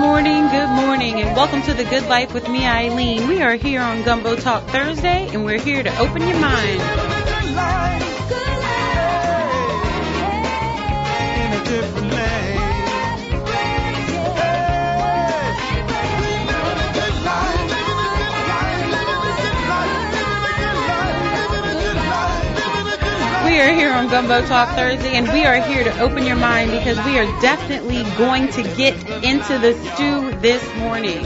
morning, and welcome to The Good Life with me, Eileen. We are here on Gumbo Talk Thursday, and we're here to open your mind. We are here on Gumbo Talk Thursday, and we are here to open your mind because we are definitely going to get into the stew this morning.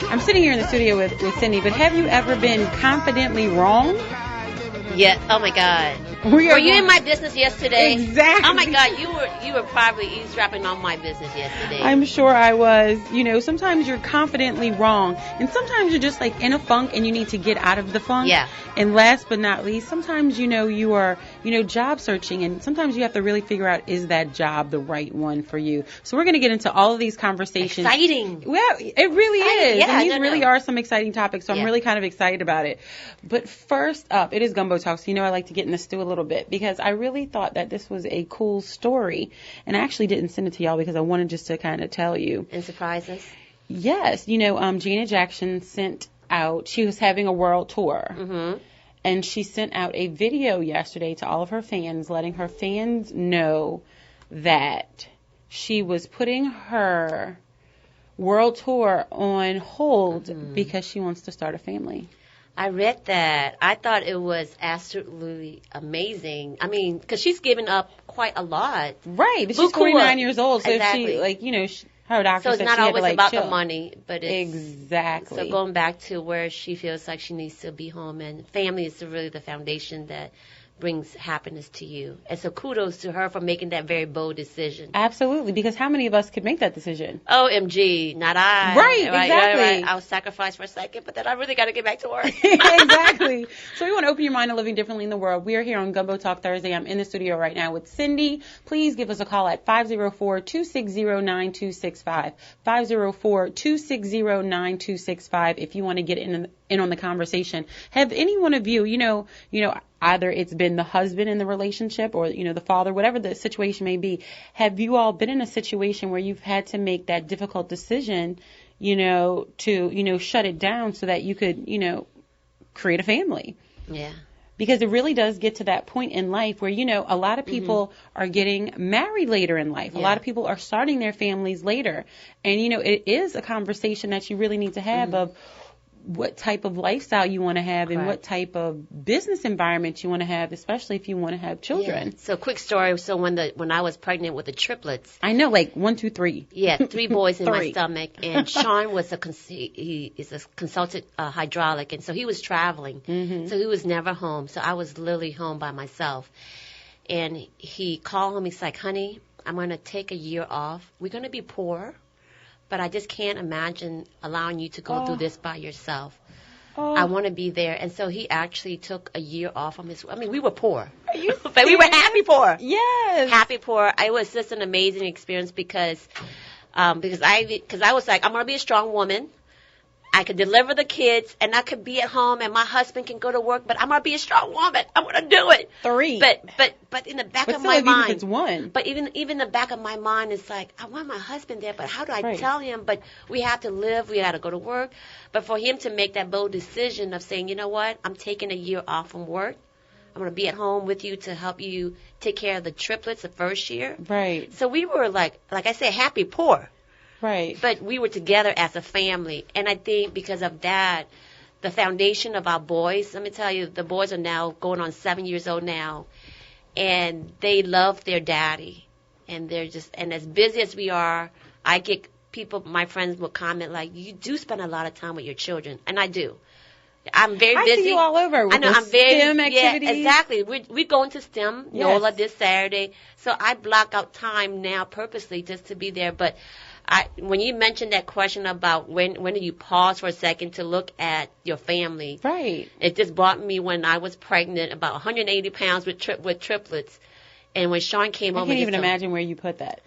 I'm sitting here in the studio with Cindy, but have you ever been confidently wrong? Yeah. Oh my God. Were you in my business yesterday? Exactly. Oh my God, you were probably eavesdropping on my business yesterday. I'm sure I was. Sometimes you're confidently wrong, and sometimes you're just like in a funk and you need to get out of the funk. Yeah. And last but not least, sometimes you are job searching, and sometimes you have to really figure out, is that job the right one for you? So we're going to get into all of these conversations. Exciting. Well, it really is. Yeah, and these really are some exciting topics, so I'm really kind of excited about it. But first up, it is Gumbo Talk, so I like to get in the stew a little bit because I really thought that this was a cool story, and I actually didn't send it to y'all because I wanted just to kind of tell you. And surprise us? Yes. Janet Jackson sent out, she was having a world tour. Mm-hmm. And she sent out a video yesterday to all of her fans, letting her fans know that she was putting her world tour on hold because she wants to start a family. I read that. I thought it was absolutely amazing. I mean, because she's given up quite a lot. Right, but she's 49 years old, so exactly. her doctor said she had to, so it's not always about chill. the money, but it's... Exactly. So going back to where she feels like she needs to be home, and family is really the foundation that brings happiness to you. And so kudos to her for making that very bold decision. Absolutely, because how many of us could make that decision? OMG, not I. Right, exactly. Right. I'll sacrifice for a second, but then I really got to get back to work. Exactly. So we want to open your mind to living differently in the world. We are here on Gumbo Talk Thursday. I'm in the studio right now with Cindy. Please give us a call at 504-260-9265. 504-260-9265 if you want to get in on the conversation. Have any one of you, either it's been the husband in the relationship or, the father, whatever the situation may be, have you all been in a situation where you've had to make that difficult decision, to, shut it down so that you could, create a family? Yeah. Because it really does get to that point in life where, a lot of people are getting married later in life. Yeah. A lot of people are starting their families later. And, it is a conversation that you really need to have of what type of lifestyle you want to have and what type of business environment you want to have, especially if you want to have children. Yeah. So quick story. So when I was pregnant with the triplets. I know, like 1, 2, 3. Yeah, 3 boys in my stomach. And Sean was he is a consultant hydraulic. And so he was traveling. Mm-hmm. So he was never home. So I was literally home by myself. And he called home. He's like, honey, I'm going to take a year off. We're going to be poor. But I just can't imagine allowing you to go through this by yourself. I want to be there. And so he actually took a year off from we were poor. Are you but we were happy poor. Yes. Happy poor. It was just an amazing experience because I was like, I'm going to be a strong woman. I could deliver the kids, and I could be at home, and my husband can go to work, but I'm going to be a strong woman. I'm going to do it. 3. But in the back of my mind. Even if it's 1. But even the back of my mind is like, I want my husband there, but how do I tell him? But we have to live. We got to go to work. But for him to make that bold decision of saying, you know what, I'm taking a year off from work. I'm going to be at home with you to help you take care of the triplets the first year. Right. So we were like I said, happy poor. Right. But we were together as a family. And I think because of that, the foundation of our boys, let me tell you, the boys are now going on 7 years old now. And they love their daddy. And and as busy as we are, I get people, my friends will comment like, you do spend a lot of time with your children. And I do. I'm very busy. I see you all over. With I know, I'm very STEM activities. Yeah, exactly. We're going to STEM, yes. NOLA this Saturday. So I block out time now purposely just to be there. But when you mentioned that question about when do you pause for a second to look at your family, right? It just brought me when I was pregnant, about 180 pounds with triplets, and when Sean came over, I can't even imagine where you put that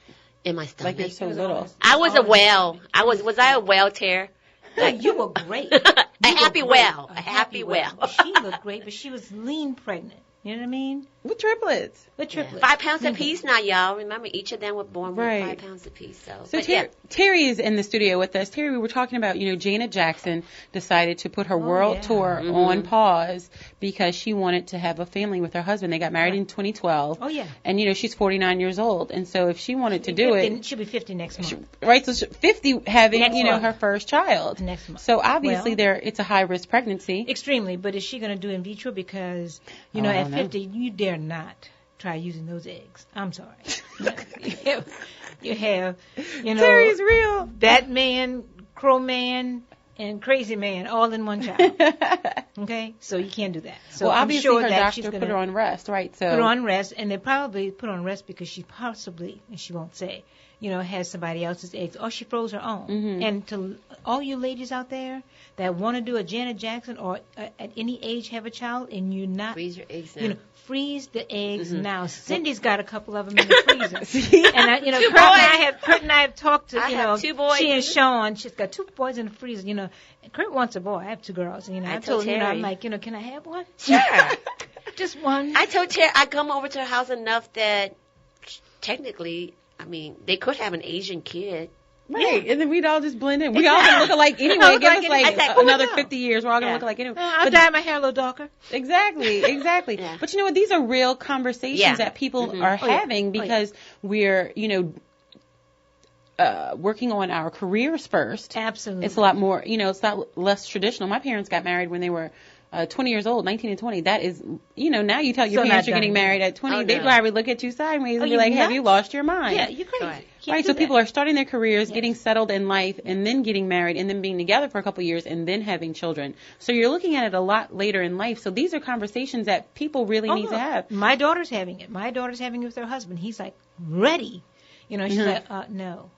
in my stomach. Like you're so little. I was a whale. Was I a whale, Tara? Like, you were great. A happy whale. She looked great, but she was lean pregnant. You know what I mean? With triplets. With triplets. 5 pounds apiece now, y'all. Remember, each of them were born with 5 pounds apiece. So Terry is in the studio with us. Terry, we were talking about, Janet Jackson decided to put her world tour on pause because she wanted to have a family with her husband. They got married in 2012. Oh, yeah. And, she's 49 years old. And so if she wanted to do it. She'll be 50 next month. Right. So 50 having, her first child. Next month. So obviously it's a high-risk pregnancy. Extremely. But is she going to do in vitro? Because, at 50, you dare not try using those eggs. I'm sorry. you have, Terry's real. Batman, Crow Man, and Crazy Man all in one child. Okay? So you can't do that. So well, I'm obviously sure her that doctor she's going put her on rest, right? So put her on rest, and they probably put her on rest because she possibly, and she won't say, has somebody else's eggs, or she froze her own. Mm-hmm. And to all you ladies out there that want to do a Janet Jackson or at any age have a child, and you're not freeze your eggs now. Freeze the eggs now. Cindy's got a couple of them in the freezer. And Kurt and I have talked to, I have 2 boys. She and Sean. She's got 2 boys in the freezer. Kurt wants a boy. I have 2 girls. I told him, I'm like, can I have one? Sure. Just one. I told Terry I come over to her house enough that technically, they could have an Asian kid. Right, and then we'd all just blend in. We all gonna look alike anyway. Give us another 50 years. We're all gonna look alike anyway. I'll dye my hair a little darker. Exactly. Yeah. But you know what? These are real conversations that people are having because we're, working on our careers first. Absolutely. It's a lot more, it's not less traditional. My parents got married when they were 20 years old, 19 and 20. That is, now you tell your parents you're getting married at 20, they probably look at you sideways and be like, have you lost your mind? Yeah, you're crazy. Right, so people are starting their careers, getting settled in life, and then getting married, and then being together for a couple of years, and then having children. So you're looking at it a lot later in life. So these are conversations that people really need to have. My daughter's having it. My daughter's having it with her husband. He's like, ready. She's like, no.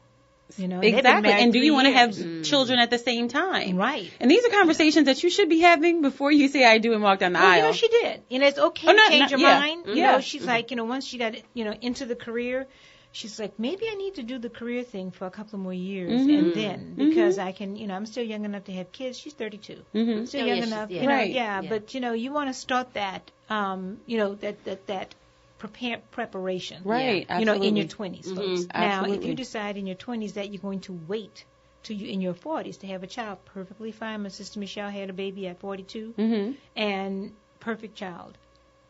Exactly. And do you want to have children at the same time? Right. And these are conversations that you should be having before you say I do and walk down the aisle. She did. It's okay to change your mind. She's like, once she got, into the career, she's like, maybe I need to do the career thing for a couple of more years, and then because I can, I'm still young enough to have kids. She's 32, still young enough, But you want to start that, that preparation, right? In your 20s, folks. Now, Absolutely. if you decide in your 20s that you're going to wait till you in your 40s to have a child, perfectly fine. My sister Michelle had a baby at 42, and perfect child.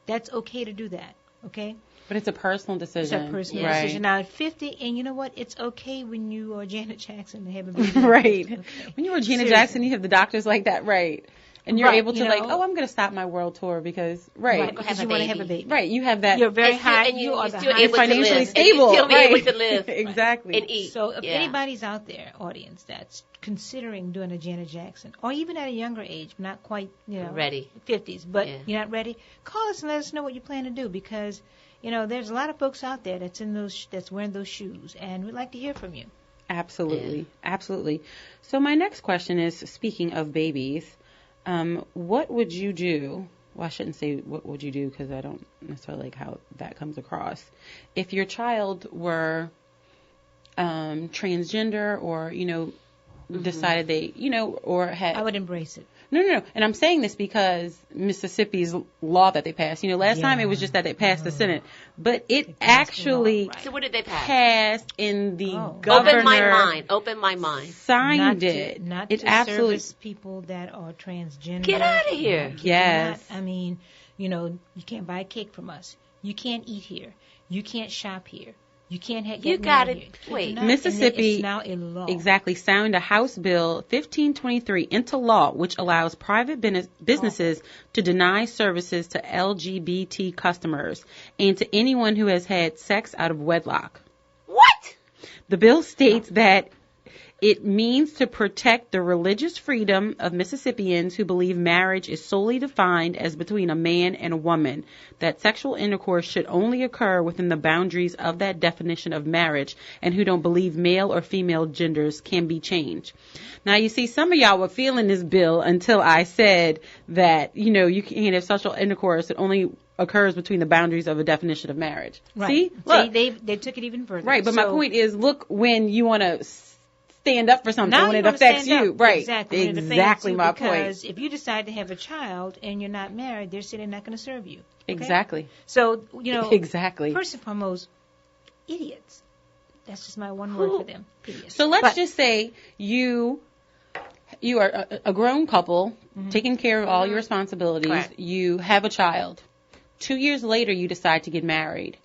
That's okay to do that. Okay. But it's a personal decision. It's a personal decision. Now, at 50, and you know what? It's okay when you are Janet Jackson to have a baby. Right. Okay. When you were Janet Jackson, you have the doctors like that, right? And you're able to I'm going to stop my world tour because, because you want to have a baby. Right, you have that. You're very high. And you are still able financially to live. stable. And you still be able to live. Exactly. And eat. So if anybody's out there, audience, that's considering doing a Janet Jackson, or even at a younger age, not quite, ready, 50s, but you're not ready, call us and let us know what you plan to do because, there's a lot of folks out there that's wearing those shoes, and we'd like to hear from you. Absolutely. Absolutely. So my next question is, speaking of babies, what would you do? Well, I shouldn't say what would you do because I don't necessarily like how that comes across. If your child were transgender or, decided they, or had... I would embrace it. No. And I'm saying this because Mississippi's law that they passed, last time it was just that they passed the Senate, but it actually So what did they pass? Passed in the governor. Open my mind. Signed it. Not it to absolutely service people that are transgender. Get out of here. Yes. You can't buy a cake from us. You can't eat here. You can't shop here. You can't get You got married it. here. Wait. Mississippi it's now a law. Exactly signed a House Bill 1523 into law, which allows private businesses to deny services to LGBT customers and to anyone who has had sex out of wedlock. What? The bill states that it means to protect the religious freedom of Mississippians who believe marriage is solely defined as between a man and a woman, that sexual intercourse should only occur within the boundaries of that definition of marriage, and who don't believe male or female genders can be changed. Now, you see, some of y'all were feeling this bill until I said that, you can't have sexual intercourse that only occurs between the boundaries of a definition of marriage. Right. See? Look. They took it even further. Right, but my point is, look, when you want to stand up for something when it affects you. Right. Exactly my point. Because if you decide to have a child and you're not married, they're certainly not going to serve you. Okay? Exactly. So, exactly. First and foremost, idiots. That's just my one word for them. Idiots. So let's just say you are a grown couple, taking care of all your responsibilities. Correct. You have a child. 2 years later, you decide to get married.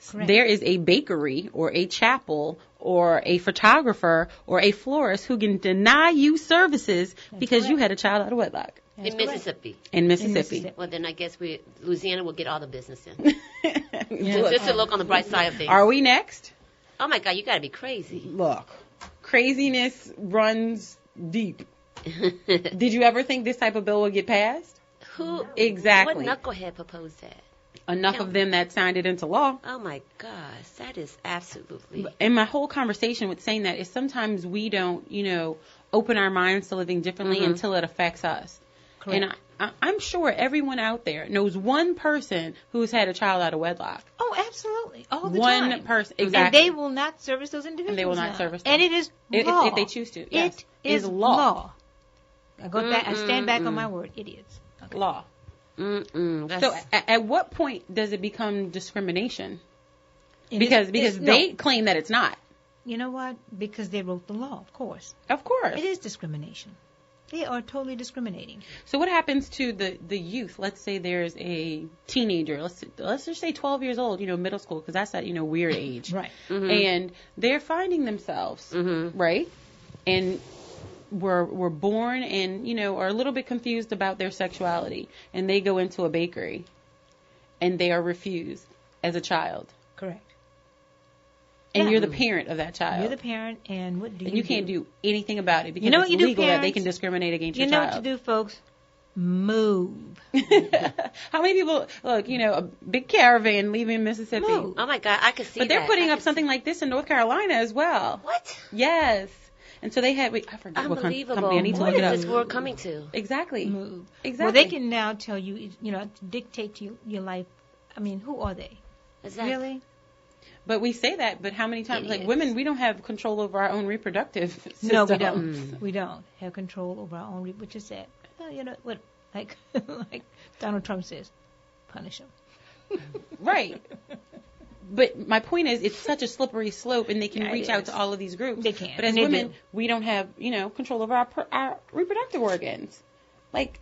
Correct. There is a bakery or a chapel or a photographer or a florist who can deny you services because you had a child out of wedlock. In Mississippi. In Mississippi. Well, then I guess Louisiana will get all the business in. Just to look on the bright side of things. Are we next? Oh, my God, you got to be crazy. Look, craziness runs deep. Did you ever think this type of bill would get passed? Who? Exactly. What knucklehead proposed that? Enough of them that signed it into law. Oh, my gosh. That is absolutely... And my whole conversation with saying that is sometimes we don't, open our minds to living differently until it affects us. Correct. And I'm sure everyone out there knows one person who's had a child out of wedlock. Oh, absolutely. All the time. One person. Exactly. And they will not service those individuals. And they will not service them. And it is law. If they choose to. Yes. It is law. I go back. I stand back on my word. Idiots. Okay. Law. So at what point does it become discrimination? Because they claim that it's not. You know what? Because they wrote the law, of course. Of course. It is discrimination. They are totally discriminating. So what happens to the youth? Let's say there's a teenager. Let's just say 12 years old, middle school, because that's that, weird age. Right. And they're finding themselves, right? And were born and, are a little bit confused about their sexuality. And they go into a bakery and they are refused as a child. Correct. And you're the parent of that child. You're the parent, and what do you do? And you can't do anything about it because what it's legal that they can discriminate against your child. You know what to do, folks? Move. How many people, look, a big caravan leaving Mississippi. Move. Oh, my God, I could see that. But they're putting up something like this in North Carolina as well. What? Yes. And so they had, I forgot what company. I need to look it up. What is this world coming to? Exactly. Move. Exactly. Well, they can now tell you, dictate to your life. I mean, who are they? Exactly. Really? But we say that, but how many times, like women, we don't have control over our own reproductive system. No, we don't. We don't have control over our own, which is sad. Well, what, like Donald Trump says, punish them. Right. But my point is, it's such a slippery slope, and they can reach out to all of these groups. They can. But as women, we don't have, control over our reproductive organs. Like,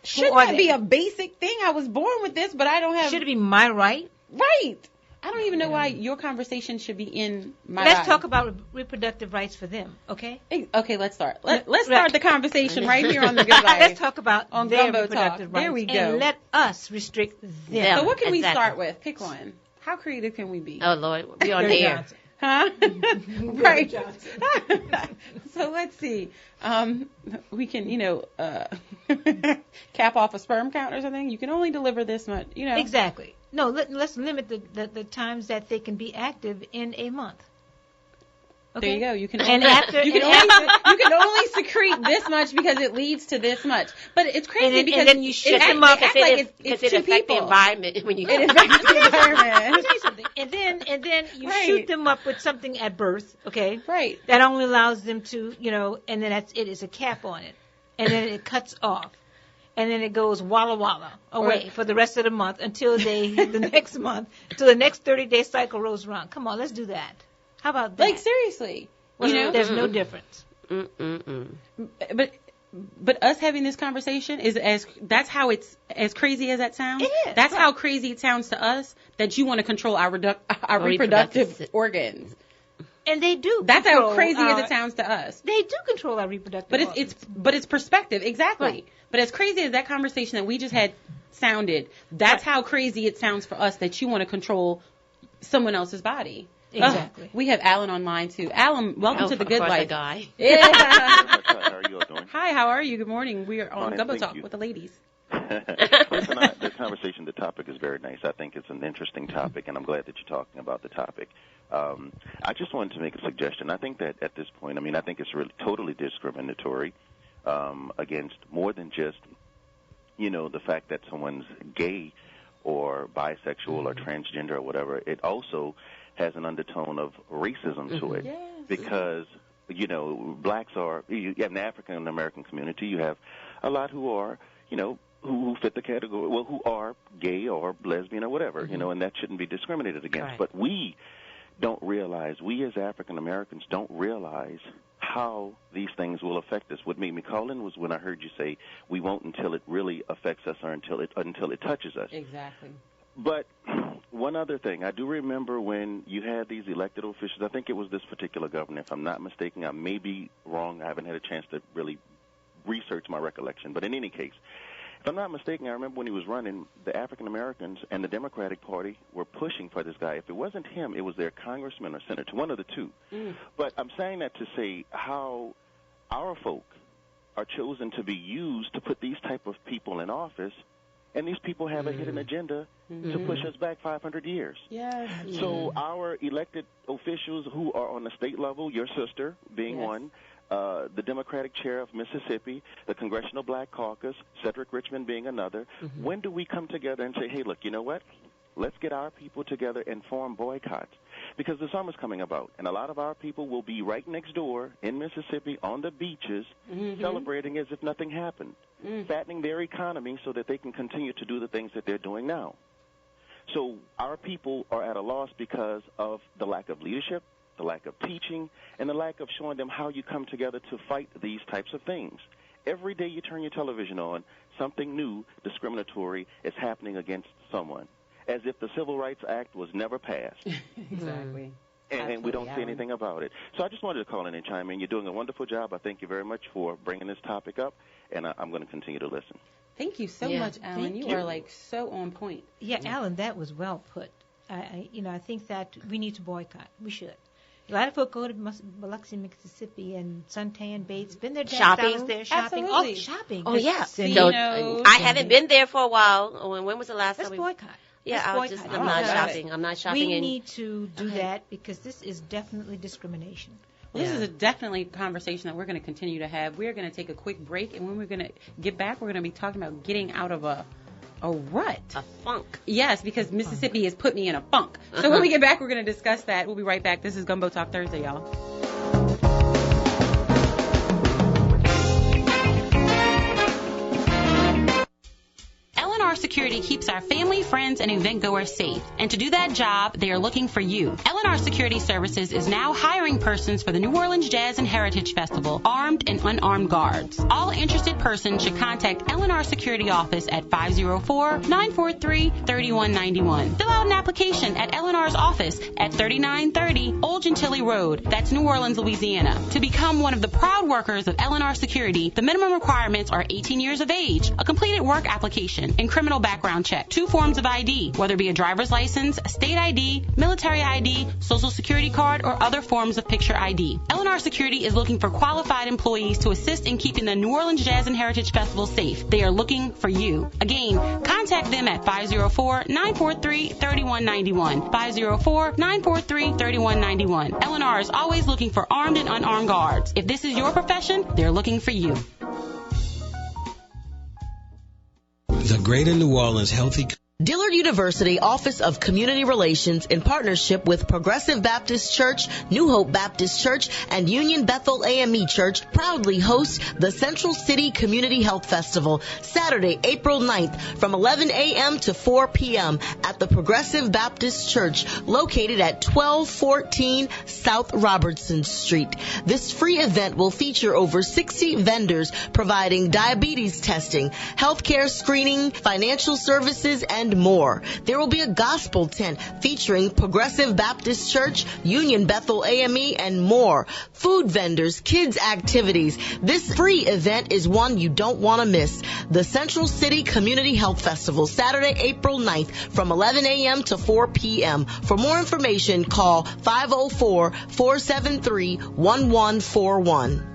should that be a basic thing? I was born with this, but I don't have... Should it be my right? Right. I don't even know why your conversation should be in my Let's talk about reproductive rights for them, okay? Okay, let's start. Let's start the conversation right here on The Good Life. Let's talk about on their Gumbo reproductive Talk. rights. There we go. And let us restrict them. So what can we start with? Pick one. How creative can we be? Oh, Lord. We on air. Huh? Right. So let's see. We can, cap off a sperm count or something. You can only deliver this much, Exactly. No, let's limit the times that they can be active in a month. Okay? There you go. You can and only, after, you can only secrete this much because it leads to this much. But it's crazy because and then you shut them up because it affects the environment when you it affects the environment. Let me tell you something. And then you shoot them up with something at birth, okay? Right. That only allows them to, and then that's it. It's a cap on it, and then it cuts off. And then it goes walla walla away for the rest of the month until the next month, until the next 30-day cycle rolls around. Come on, let's do that. How about that? Like, seriously. Well, there's no difference. But us having this conversation that's how it's as crazy as that sounds. It is. That's how crazy it sounds to us that you want to control our reproductive organs. And they do. That's how crazy as it sounds to us. They do control our reproductive organs. But it's perspective, exactly. Right. But as crazy as that conversation that we just had sounded, that's how crazy it sounds for us that you want to control someone else's body. Exactly. We have Alan online too. Alan, welcome to The Good Life. Guy. Yeah. How are you all doing? Hi, how are you? Good morning. We are on Gumbo Talk with the ladies. Listen, the conversation, the topic is very nice. I think it's an interesting topic, and I'm glad that you're talking about the topic. I just wanted to make a suggestion. I think that at this point, I think it's really totally discriminatory against more than just, the fact that someone's gay or bisexual or transgender or whatever. It also has an undertone of racism to it. Yes. Because blacks are, you have an African American community, you have a lot who are, who fit the category, well, who are gay or lesbian or whatever, and that shouldn't be discriminated against. Right. But we as African Americans don't realize how these things will affect us. What made me call in was when I heard you say we won't until it really affects us or until it touches us. Exactly. But one other thing, I do remember when you had these elected officials, I think it was this particular governor, if I'm not mistaken. I may be wrong. I haven't had a chance to really research my recollection. But in any case, if I'm not mistaken, I remember when he was running, the African Americans and the Democratic Party were pushing for this guy. If it wasn't him, it was their congressman or senator, one of the two. But I'm saying that to say how our folk are chosen to be used to put these type of people in office, and these people have a hidden agenda to push us back 500 years. Yes. So our elected officials who are on the state level, your sister being one, the Democratic chair of Mississippi, the Congressional Black Caucus, Cedric Richmond being another, when do we come together and say, hey, look, you know what? Let's get our people together and form boycotts. Because the summer's coming about, and a lot of our people will be right next door in Mississippi on the beaches celebrating as if nothing happened, fattening their economy so that they can continue to do the things that they're doing now. So our people are at a loss because of the lack of leadership, the lack of teaching, and the lack of showing them how you come together to fight these types of things. Every day you turn your television on, something new, discriminatory, is happening against someone, as if the Civil Rights Act was never passed. Exactly. And we don't see anything about it. So I just wanted to call in and chime in. You're doing a wonderful job. I thank you very much for bringing this topic up, and I'm going to continue to listen. Thank you so much, Alan. You are like so on point. Yeah, Alan, that was well put. I think that we need to boycott. We should. A lot of folk go to Biloxi, Mississippi, and suntan Bates. Been there, shopping. There, shopping. Absolutely. Oh, shopping. Oh, yeah. So, I haven't been there for a while. When was the last Let's time? Boycott. Yeah, I'm not shopping. I'm not shopping. We need to do that because this is definitely discrimination. Well, this is a definitely conversation that we're going to continue to have. We're going to take a quick break, and when we're going to get back, we're going to be talking about getting out of a rut. A funk. Yes, because Mississippi has put me in a funk. So when we get back, we're going to discuss that. We'll be right back. This is Gumbo Talk Thursday, y'all. LNR Security keeps our family, friends, and event goers safe. And to do that job, they are looking for you. LNR Security Services is now hiring persons for the New Orleans Jazz and Heritage Festival, armed and unarmed guards. All interested persons should contact LNR Security Office at 504-943-3191. Fill out an application at LNR's office at 3930 Old Gentilly Road. That's New Orleans, Louisiana. To become one of the proud workers of LNR Security, the minimum requirements are 18 years of age, a completed work application, and criminal background check, 2 forms of ID, whether it be a driver's license, state ID, military ID, social security card, or other forms of picture ID. LNR Security is looking for qualified employees to assist in keeping the New Orleans Jazz and Heritage Festival safe. They are looking for you. Again, contact them at 504-943-3191. 504-943-3191. LNR is always looking for armed and unarmed guards. If this is your profession, they're looking for you. The Greater New Orleans Healthy Dillard University Office of Community Relations, in partnership with Progressive Baptist Church, New Hope Baptist Church, and Union Bethel AME Church, proudly hosts the Central City Community Health Festival, Saturday, April 9th, from 11 a.m. to 4 p.m. at the Progressive Baptist Church, located at 1214 South Robertson Street. This free event will feature over 60 vendors providing diabetes testing, healthcare screening, financial services, and more. There will be a gospel tent featuring Progressive Baptist Church, Union Bethel AME, and more. Food vendors, kids activities. This free event is one you don't want to miss. The Central City Community Health Festival, Saturday, April 9th, from 11 a.m. to 4 p.m. For more information, call 504-473-1141.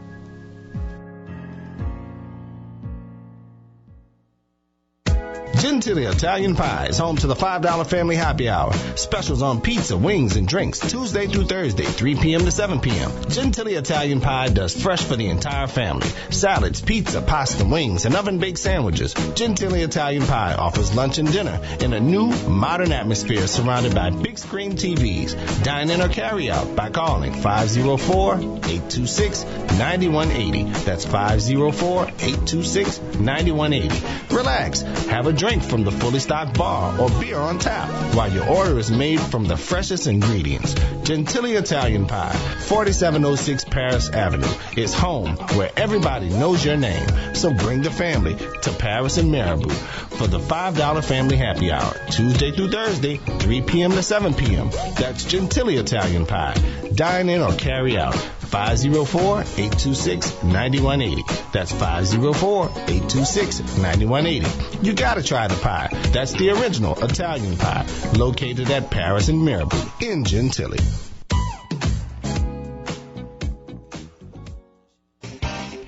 Gentili Italian Pie is home to the $5 Family Happy Hour. Specials on pizza, wings, and drinks Tuesday through Thursday, 3 p.m. to 7 p.m. Gentili Italian Pie does fresh for the entire family. Salads, pizza, pasta, wings, and oven-baked sandwiches. Gentili Italian Pie offers lunch and dinner in a new, modern atmosphere surrounded by big screen TVs. Dine in or carry out by calling 504-826-9180. That's 504-826-9180. Relax. Have a drink from the fully stocked bar or beer on tap while your order is made from the freshest ingredients. Gentili Italian Pie, 4706 Paris Avenue, is home where everybody knows your name. So bring the family to Paris and Marabout for the $5 Family Happy Hour, Tuesday through Thursday, 3 p.m. to 7 p.m. That's Gentili Italian Pie. Dine in or carry out. 504-826-9180. That's 504-826-9180. You gotta try the pie. That's the original Italian pie, located at Paris and Marabout in Gentili.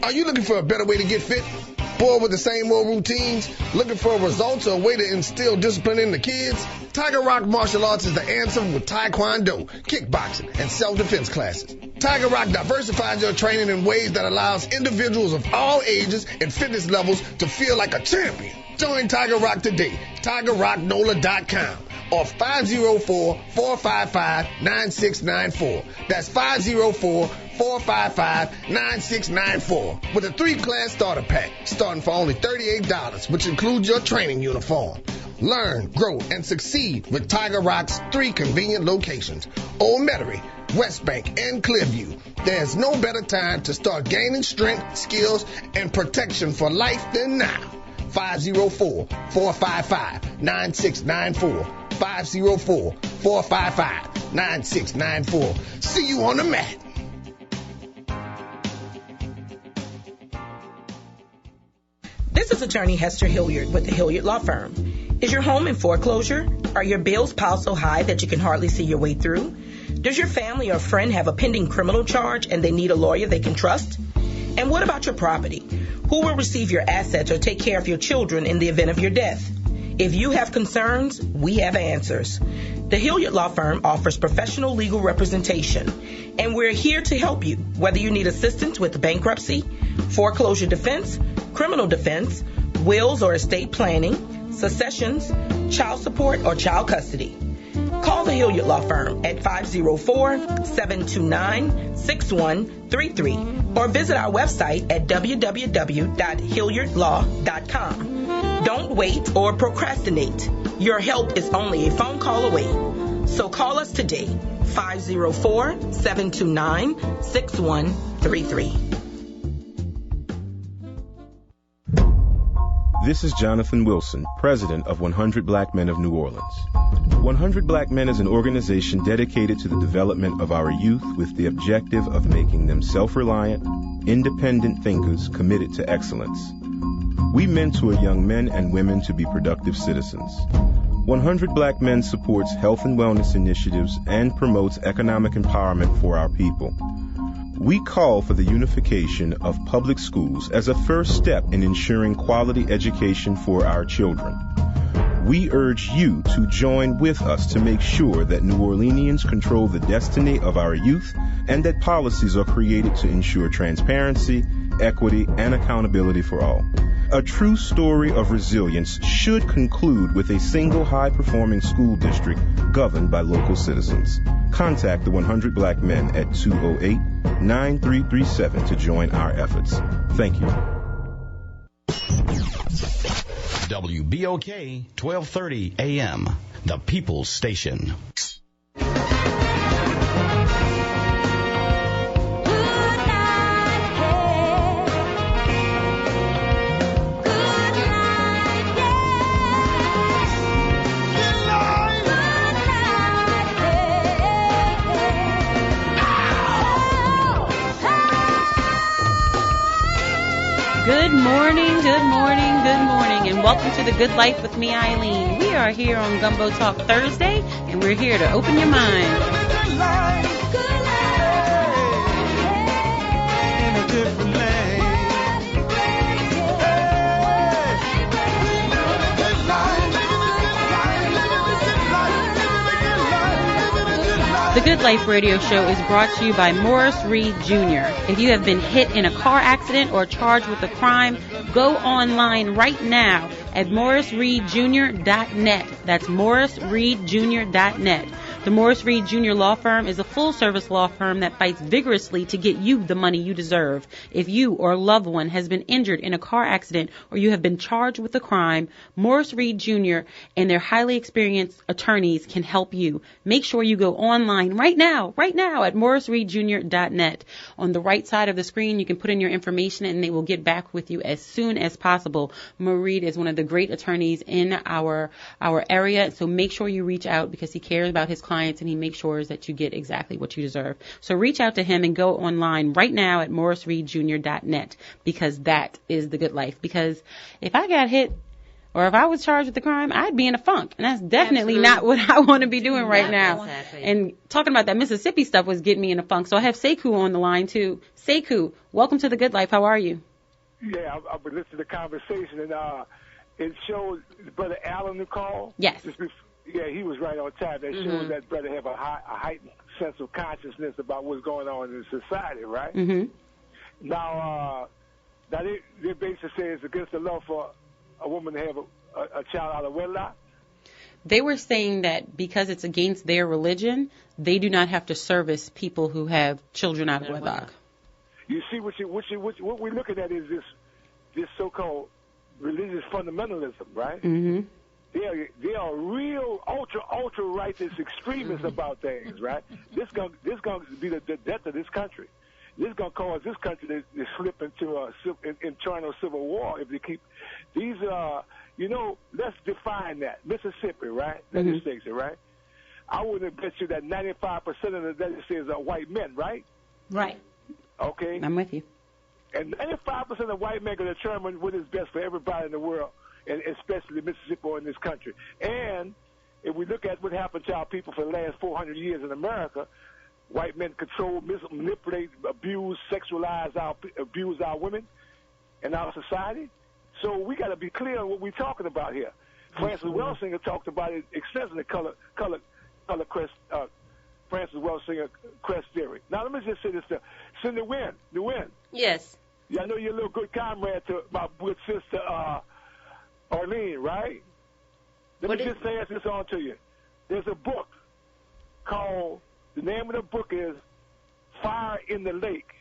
Are you looking for a better way to get fit? Bored with the same old routines? Looking for results or a way to instill discipline in the kids? Tiger Rock Martial Arts is the answer with Taekwondo, kickboxing, and self-defense classes. Tiger Rock diversifies your training in ways that allows individuals of all ages and fitness levels to feel like a champion. Join Tiger Rock today. TigerRockNola.com or 504-455-9694. That's 504-455-9694 with a 3-class starter pack starting for only $38, which includes your training uniform. Learn, grow, and succeed with Tiger Rock's 3 convenient locations: Old Metairie, West Bank, and Clearview. There's no better time to start gaining strength, skills, and protection for life than now. 504-455-9694. 504-455-9694. See you on the mat. This is attorney Hester Hilliard with the Hilliard Law Firm. Is your home in foreclosure? Are your bills piled so high that you can hardly see your way through? Does your family or friend have a pending criminal charge and they need a lawyer they can trust? And what about your property? Who will receive your assets or take care of your children in the event of your death? If you have concerns, we have answers. The Hilliard Law Firm offers professional legal representation, and we're here to help you, whether you need assistance with bankruptcy, foreclosure defense, criminal defense, wills or estate planning, successions, child support, or child custody. Call the Hilliard Law Firm at 504-729-6133 or visit our website at www.hilliardlaw.com. Don't wait or procrastinate. Your help is only a phone call away. So call us today, 504-729-6133. This is Jonathan Wilson, president of 100 Black Men of New Orleans. 100 Black Men is an organization dedicated to the development of our youth with the objective of making them self-reliant, independent thinkers committed to excellence. We mentor young men and women to be productive citizens. 100 Black Men supports health and wellness initiatives and promotes economic empowerment for our people. We call for the unification of public schools as a first step in ensuring quality education for our children. We urge you to join with us to make sure that New Orleanians control the destiny of our youth and that policies are created to ensure transparency, equity, and accountability for all. A true story of resilience should conclude with a single high-performing school district governed by local citizens. Contact the 100 Black Men at 208-9337 to join our efforts. Thank you. WBOK 1230 AM, the People's Station. Good morning, good morning, good morning, and welcome to The Good Life with me, Eileen. We are here on Gumbo Talk Thursday, and we're here to open your mind. Good life, good life, in a different land. Good life. Good Life Radio Show is brought to you by Morris Reed Jr. If you have been hit in a car accident or charged with a crime, go online right now at morrisreedjr.net. That's morrisreedjr.net. The Morris Reed Jr. Law Firm is a full-service law firm that fights vigorously to get you the money you deserve. If you or a loved one has been injured in a car accident or you have been charged with a crime, Morris Reed Jr. and their highly experienced attorneys can help you. Make sure you go online right now at morrisreedjr.net. On the right side of the screen, you can put in your information and they will get back with you as soon as possible. Reed is one of the great attorneys in our area, so make sure you reach out because he cares about his clients and he makes sure that you get exactly what you deserve. So reach out to him and go online right now at morrisreedjr.net because that is the good life. Because if I got hit or if I was charged with the crime, I'd be in a funk. And that's definitely not what I want to be doing right now. Exactly. And talking about that Mississippi stuff was getting me in a funk. So I have Sekou on the line too. Sekou, welcome to the Good Life. How are you? Yeah, I've been listening to the conversation and it showed Brother Allen who called. Yes. Yeah, he was right on time. That shows that brother have a heightened sense of consciousness about what's going on in society, right? Mm-hmm. Now they basically say it's against the law for a woman to have a child out of wedlock. They were saying that because it's against their religion, they do not have to service people who have children out of wedlock. You see, what we're looking at is this so-called religious fundamentalism, right? Mm-hmm. They are real ultra righteous extremists about things, right? This going to be the death of this country. This is going to cause this country to slip into an internal civil war if they keep these. Let's define that. Mississippi, right? Legislature, right? I wouldn't bet you that 95% of the legislators are white men, right? Right. Okay. I'm with you. And 95% of white men can determine what is best for everybody in the world, and especially Mississippi or in this country. And if we look at what happened to our people for the last 400 years in America, white men control, manipulate, abuse, sexualize abuse our women in our society. So we got to be clear on what we're talking about here. Francis Welsinger talked about it extensively, color crest, Francis Welsinger crest theory. Now let me just say this: Cindy Wynn, Yes. Yeah, I know you're a little good comrade to my good sister Arlene, right? Let me just pass this on to you. There's a book called, the name of the book is Fire in the Lake.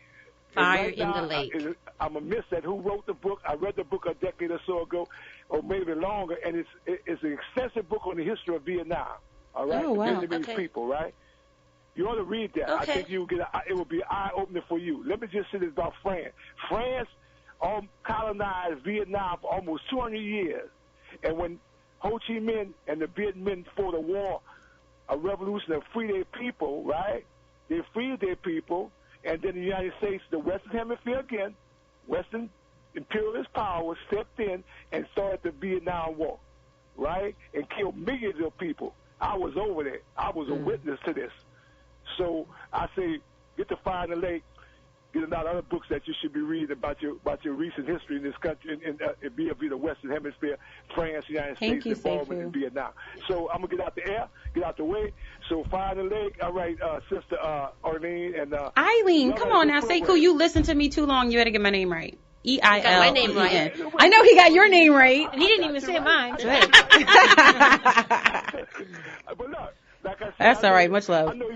Fire in the Lake. I'm going to miss that. Who wrote the book? I read the book a decade or so ago, or maybe longer, and it's an extensive book on the history of Vietnam, all right? Oh, wow. The Vietnamese people, right? You ought to read that. Okay. I think it will be eye-opening for you. Let me just say this about France. France colonized Vietnam for almost 200 years. And when Ho Chi Minh and the Viet Minh fought a revolution to free their people, right? They freed their people, and then the United States, the Western Hemisphere again, Western imperialist power stepped in and started the Vietnam War, right? And killed millions of people. I was over there. I was a witness to this. So I say, get the Fire in the Lake. Get a lot of other books that you should be reading about your recent history in this country, and be the Western Hemisphere, France, United States, involvement in Vietnam. So I'm gonna get out the air, get out the way. So Fire in the Lake. All right, Sister Arlene and Eileen, come on now, Sekou. You listened to me too long. You had to get my name right. E-I-L. Got my name right. I know he got your name right. And he didn't even say mine. But look. Like I said, that's all right. Much love. I know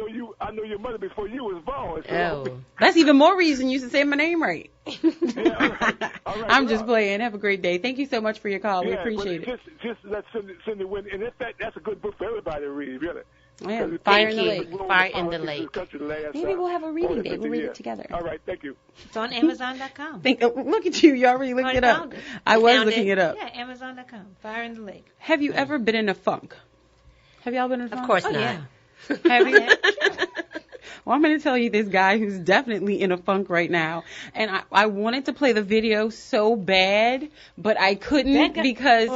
your mother before you was born. So. Oh, that's even more reason you should say my name right. Yeah, all right. I'm just playing. Have a great day. Thank you so much for your call. We appreciate it. Just let Cindy win. And in fact, that's a good book for everybody to read, really. Yeah, Fire in the Lake. Fire in the Lake. Maybe we'll have a reading day. We'll read it together. All right. Thank you. It's on Amazon.com. Look at you. You already looked it up. I was looking it up. Yeah, Amazon.com. Fire in the Lake. Have you ever been in a funk? Have y'all been in a funk? Of course not. Yeah. Have you? Well, I'm going to tell you this guy who's definitely in a funk right now. And I wanted to play the video so bad, but I couldn't because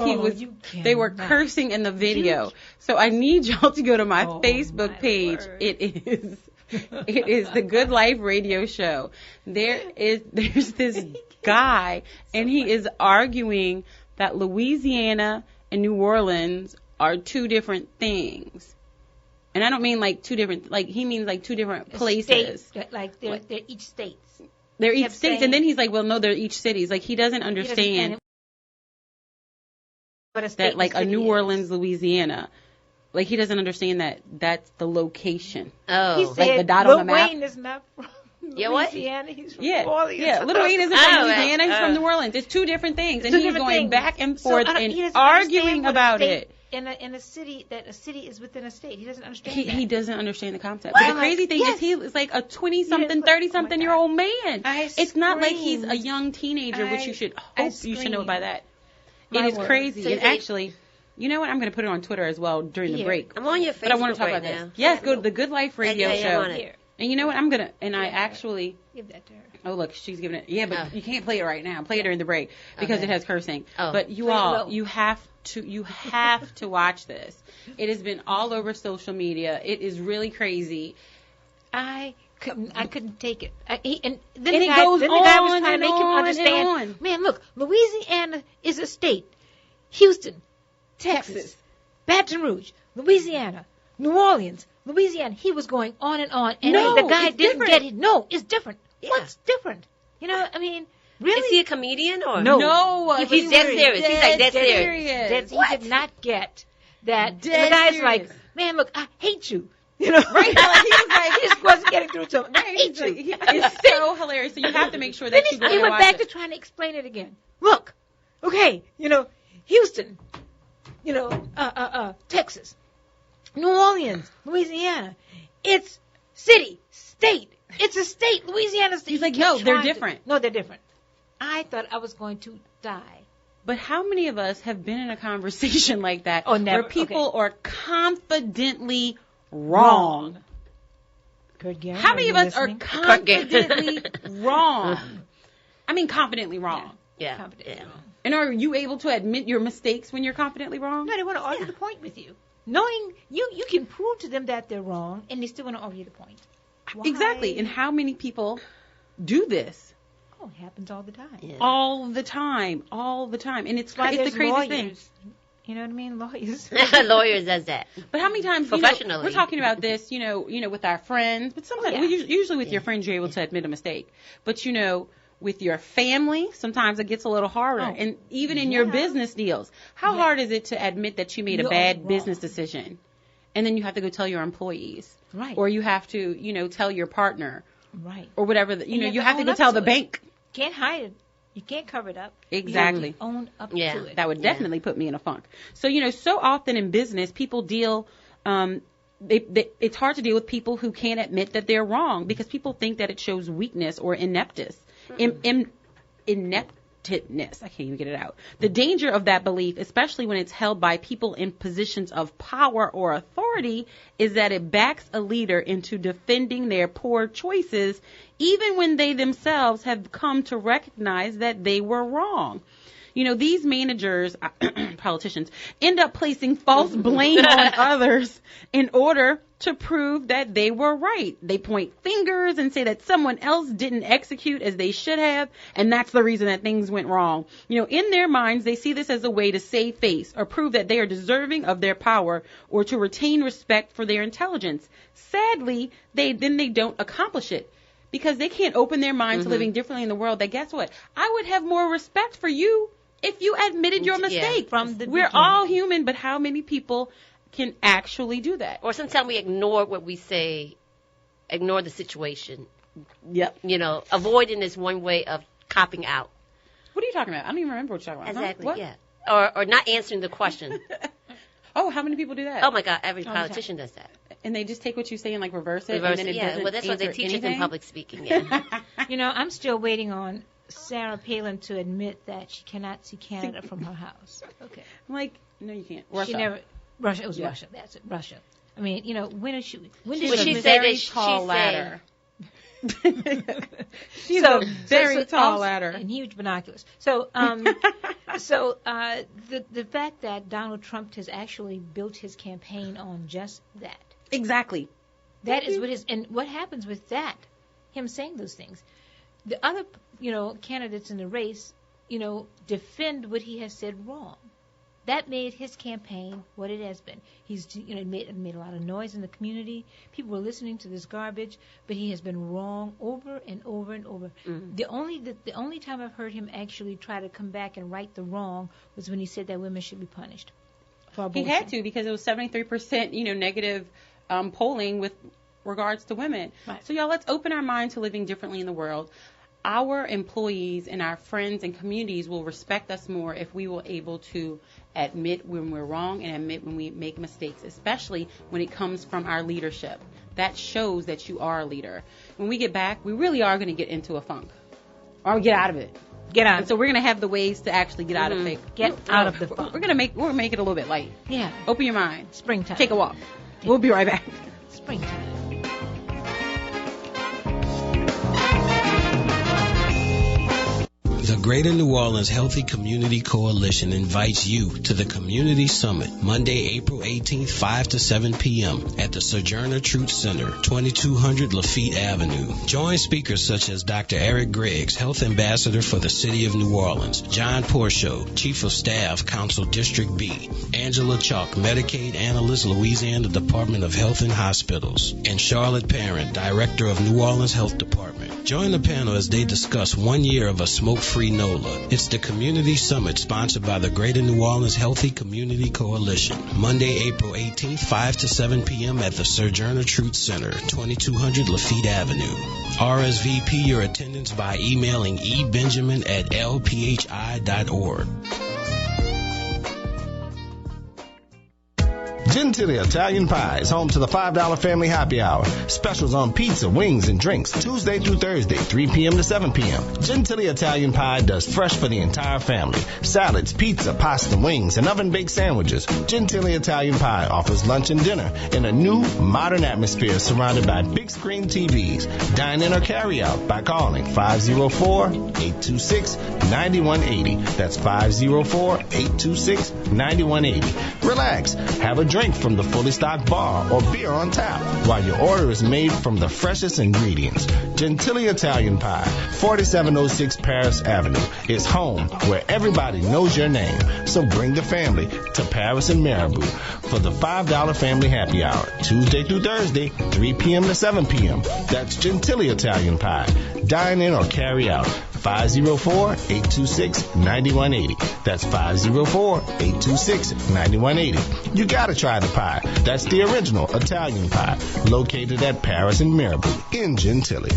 they were cursing in the video. So I need y'all to go to my Facebook page. Word. It is the Good Life Radio Show. There's this guy, and he is arguing that Louisiana and New Orleans are two different things. And I don't mean like two different, like he means like two different places. State, like they're each states. They're each states, and then he's like, well, no, they're each cities. Like he doesn't understand that like a New Orleans, Louisiana. Like he doesn't understand that that's the location. Oh, he like said the dot on the map. Wayne is not from Yeah, what? Louisiana. He's from Yeah, New Orleans. yeah. Little Wayne isn't from Louisiana. He's from New Orleans. It's two different things, and he's going back and forth and arguing about it. In a city that a city is within a state, he doesn't understand. He doesn't understand the concept. But the crazy thing is, he is like a 20-something, 30-something-year-old man. It's not like he's a young teenager, which you should hope you should know by that. It is crazy, and actually. You know what? I'm going to put it on Twitter as well during the break. I'm on your Facebook but I want to talk about now. this. Yes, go to the Good Life Radio show. Here. And you know what? I'm going to, and I actually. Give that to her. Oh, look, she's giving it. Yeah, but you can't play it right now. Play it during the break because it has cursing. Oh. But you all, you have to watch this. It has been all over social media. It is really crazy. I couldn't take it. Then it the goes guy was trying on to make him and understand. on. Man, look, Louisiana is a state. Houston, Texas, Baton Rouge, Louisiana, New Orleans, Louisiana. He was going on and on, and No, the guy it's didn't different. get it. No, it's different. Yeah. What's different? You know, I mean, really? Is he a comedian or No, He's dead serious. He's like dead serious. He did not get that. Dead The guy's serious. like, man, look, I hate you. You know, Right? Like, he was like, he just wasn't getting through to him. I hate you. It's so hilarious. So you have to make sure that you go He and went watch back it. to trying to explain it again. Look, okay, you know, Houston, you know, Texas, New Orleans, Louisiana. It's city, state. It's a state. Louisiana's. He's like, no, they're different. No, they're different. I thought I was going to die. But how many of us have been in a conversation like that never. where people are confidently wrong? Kurt Garrett, How many of us are listening? confidently wrong? I mean, confidently wrong. Yeah. Confidently wrong. And are you able to admit your mistakes when you're confidently wrong? No, they want to argue the point with you. Knowing you can prove to them that they're wrong, and they still want to argue the point. Why? Exactly. And how many people do this? Oh, it happens all the time. Yeah. All the time. All the time. And it's That's why the there's craziest lawyers. thing. You know what I mean? Lawyers. Lawyers does that. But how many times, Professionally. we're talking about this, you know, with our friends, but sometimes, usually with your friends, you're able to admit a mistake. But, you know, with your family, sometimes it gets a little harder. Oh. And even in your business deals, how hard is it to admit that you made a bad business decision? And then you have to go tell your employees. Right. Or you have to, you know, tell your partner. Right. Or whatever. You have to own go up tell to the it. bank. Can't hide it. You can't cover it up. Exactly. You have to own up Yeah. to it. That would definitely put me in a funk. So, you know, so often in business, people deal, it's hard to deal with people who can't admit that they're wrong because people think that it shows weakness or ineptness. Ineptness. I can't even get it out. The danger of that belief, especially when it's held by people in positions of power or authority, is that it backs a leader into defending their poor choices, even when they themselves have come to recognize that they were wrong. You know, these managers, politicians, end up placing false blame on others in order to prove that they were right. They point fingers and say that someone else didn't execute as they should have, and that's the reason that things went wrong. You know, in their minds, they see this as a way to save face or prove that they are deserving of their power or to retain respect for their intelligence. Sadly, they don't accomplish it. Because they can't open their mind to living differently in the world. That guess what? I would have more respect for you if you admitted your mistake. From the We're beginning. all human, but how many people can actually do that? Or sometimes we ignore what we say, ignore the situation. Yep. You know, avoiding is one way of copping out. What are you talking about? I don't even remember what you're talking about. Exactly, What? yeah. Or not answering the question. Oh, how many people do that? Oh, my God, every politician does that. And they just take what you say and, like, reverse it? Reverse and then it, it yeah. doesn't Well, that's what they answer teach us in anything? public speaking, yeah. You know, I'm still waiting on Sarah Palin to admit that she cannot see Canada from her house. Okay. I'm like, no, you can't. She never. Russia. It was Russia. That's it. Russia. I mean, you know, when did she? When did Well, she? she said very that she tall said- ladder. She's a very tall ladder. And huge binoculars. So, the fact that Donald Trump has actually built his campaign on just that. Exactly. That is what and what happens with that, him saying those things. The other, you know, candidates in the race, you know, defend what he has said wrong. That made his campaign what it has been. He's made a lot of noise in the community. People were listening to this garbage, but he has been wrong over and over and over. Mm-hmm. The only time I've heard him actually try to come back and right the wrong was when he said that women should be punished for abortion. He had to, because it was 73% negative polling with regards to women. Right. So y'all, let's open our mind to living differently in the world. Our employees and our friends and communities will respect us more if we were able to admit when we're wrong and admit when we make mistakes, especially when it comes from our leadership. That shows that you are a leader. When we get back, we really are going to get into a funk, or get out of it. Get out. And so we're going to have the ways to actually get out of it. Get out of the funk. We're going to make it a little bit light. Yeah. Open your mind. Springtime. Take a walk. We'll be right back. Springtime. The Greater New Orleans Healthy Community Coalition invites you to the Community Summit, Monday, April 18th, 5 to 7 p.m. at the Sojourner Truth Center, 2200 Lafitte Avenue. Join speakers such as Dr. Eric Griggs, Health Ambassador for the City of New Orleans, John Porcho, Chief of Staff, Council District B, Angela Chalk, Medicaid Analyst, Louisiana Department of Health and Hospitals, and Charlotte Parent, Director of New Orleans Health Department. Join the panel as they discuss 1 year of a smoke-free NOLA. It's the Community Summit sponsored by the Greater New Orleans Healthy Community Coalition. Monday, April 18th, 5 to 7 p.m. at the Sojourner Truth Center, 2200 Lafitte Avenue. RSVP your attendance by emailing ebenjamin@lphi.org. Gentile Italian Pie is home to the $5 Family Happy Hour. Specials on pizza, wings, and drinks Tuesday through Thursday, 3 p.m. to 7 p.m. Gentile Italian Pie does fresh for the entire family. Salads, pizza, pasta, wings, and oven-baked sandwiches. Gentile Italian Pie offers lunch and dinner in a new, modern atmosphere surrounded by big screen TVs. Dine in or carry out by calling 504-826-9180. That's 504-826-9180. Relax. Have a drink from the fully stocked bar or beer on tap while your order is made from the freshest ingredients. Gentile Italian Pie, 4706 Paris Avenue, is home where everybody knows your name. So bring the family to Paris and Marabou for the $5 Family Happy Hour, Tuesday through Thursday, 3 p.m. to 7 p.m. That's Gentile Italian Pie. Dine in or carry out. 504-826-9180. That's 504-826-9180. You gotta try the pie. That's the original Italian pie, located at Paris and Marabou in Gentilly.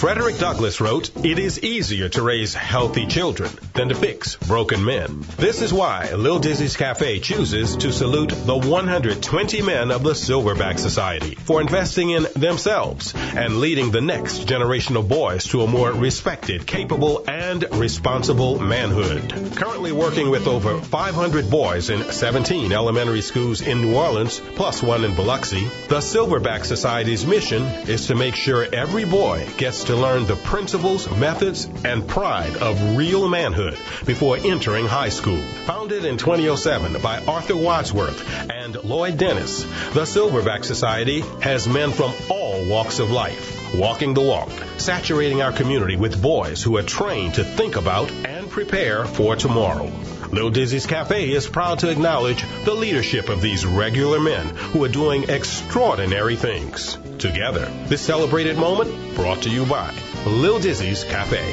Frederick Douglass wrote, "It is easier to raise healthy children than to fix broken men." This is why Lil Dizzy's Cafe chooses to salute the 120 men of the Silverback Society for investing in themselves and leading the next generation of boys to a more respected, capable, and responsible manhood. Currently working with over 500 boys in 17 elementary schools in New Orleans, plus one in Biloxi, the Silverback Society's mission is to make sure every boy gets to learn the principles, methods, and pride of real manhood before entering high school. Founded in 2007 by Arthur Wadsworth and Lloyd Dennis, the Silverback Society has men from all walks of life, walking the walk, saturating our community with boys who are trained to think about and prepare for tomorrow. Lil Dizzy's Cafe is proud to acknowledge the leadership of these regular men who are doing extraordinary things. Together, this celebrated moment brought to you by Lil Dizzy's Cafe.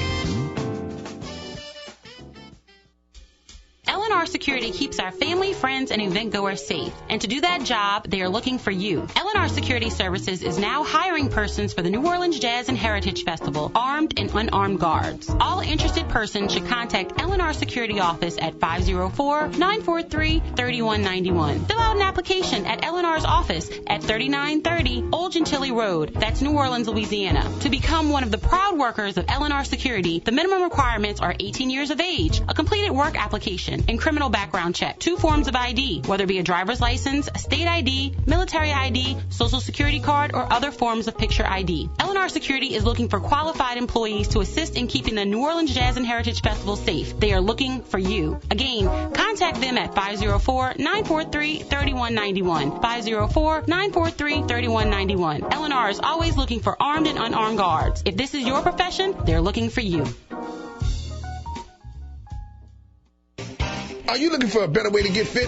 L&R Security keeps our family, friends, and event goers safe. And to do that job, they are looking for you. L&R Security Services is now hiring persons for the New Orleans Jazz and Heritage Festival, armed and unarmed guards. All interested persons should contact L&R Security Office at 504-943-3191. Fill out an application at L&R's office at 3930 Old Gentilly Road. That's New Orleans, Louisiana. To become one of the proud workers of L&R Security, the minimum requirements are 18 years of age, a completed work application, and criminal background check, 2 forms of ID, whether it be a driver's license, state ID, military ID, social security card, or other forms of picture ID. L&R Security is looking for qualified employees to assist in keeping the New Orleans Jazz and Heritage Festival safe. They are looking for you. Again, contact them at 504-943-3191. 504-943-3191. L&R is always looking for armed and unarmed guards. If this is your profession, they're looking for you. Are you looking for a better way to get fit?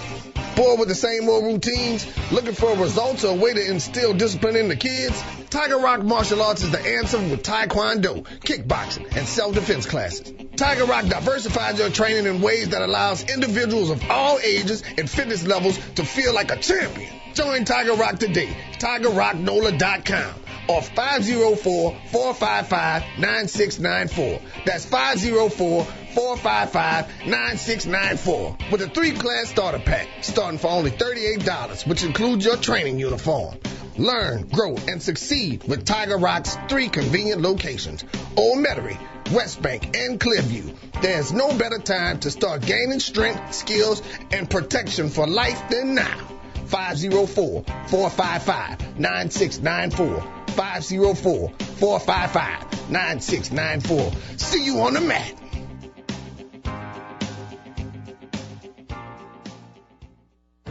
Bored with the same old routines? Looking for results or a way to instill discipline in the kids? Tiger Rock Martial Arts is the answer with Taekwondo, kickboxing, and self-defense classes. Tiger Rock diversifies your training in ways that allows individuals of all ages and fitness levels to feel like a champion. Join Tiger Rock today. TigerRockNola.com or 504-455-9694. That's 504-455-9694 with a 3-class starter pack starting for only $38, which includes your training uniform. Learn, grow, and succeed with Tiger Rock's 3 convenient locations: Old Metairie, West Bank, and Clearview. There's no better time to start gaining strength, skills, and protection for life than now. 504-455-9694. 504-455-9694. See you on the mat.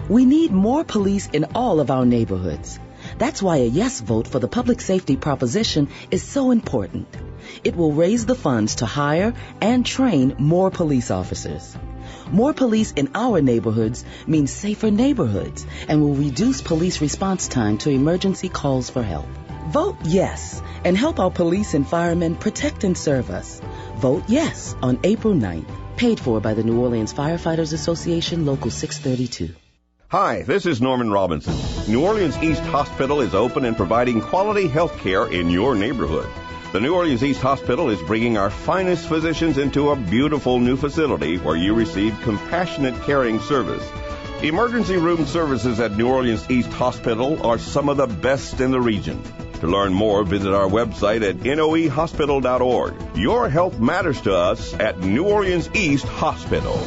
We need more police in all of our neighborhoods. That's why a yes vote for the public safety proposition is so important. It will raise the funds to hire and train more police officers. More police in our neighborhoods means safer neighborhoods and will reduce police response time to emergency calls for help. Vote yes and help our police and firemen protect and serve us. Vote yes on April 9th. Paid for by the New Orleans Firefighters Association, Local 632. Hi, this is Norman Robinson. New Orleans East Hospital is open and providing quality health care in your neighborhood. The New Orleans East Hospital is bringing our finest physicians into a beautiful new facility where you receive compassionate caring service. Emergency room services at New Orleans East Hospital are some of the best in the region. To learn more, visit our website at noehospital.org. Your health matters to us at New Orleans East Hospital.